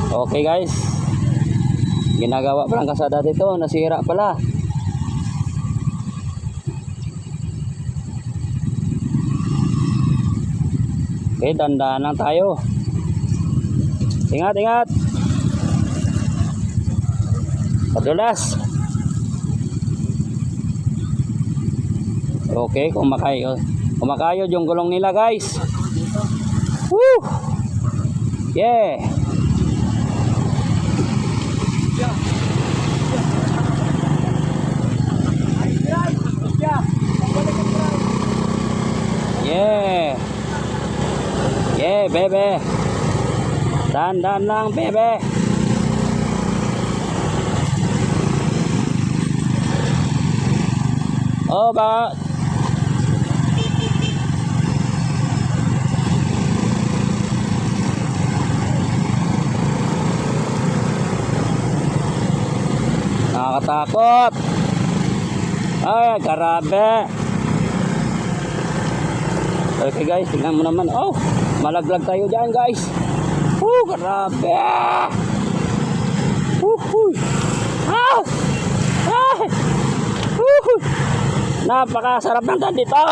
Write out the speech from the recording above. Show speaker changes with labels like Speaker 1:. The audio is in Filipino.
Speaker 1: Okay guys, ginagawa palang kasada dito, nasira pala. Okay, dandahan lang tayo. Ingat, ingat. Padulas. Okay, kumakayod yung gulong nila guys. Woo! Yeah. Yeah. Yeah, bebe. Dandan lang, bebe. Oh, ba? Nakakatakot. Ay, grabe. Okay guys, tingnan mo naman. Oh, malaglag tayo dyan guys. Grabe. Ah! Ay! Napakasarap ng dito.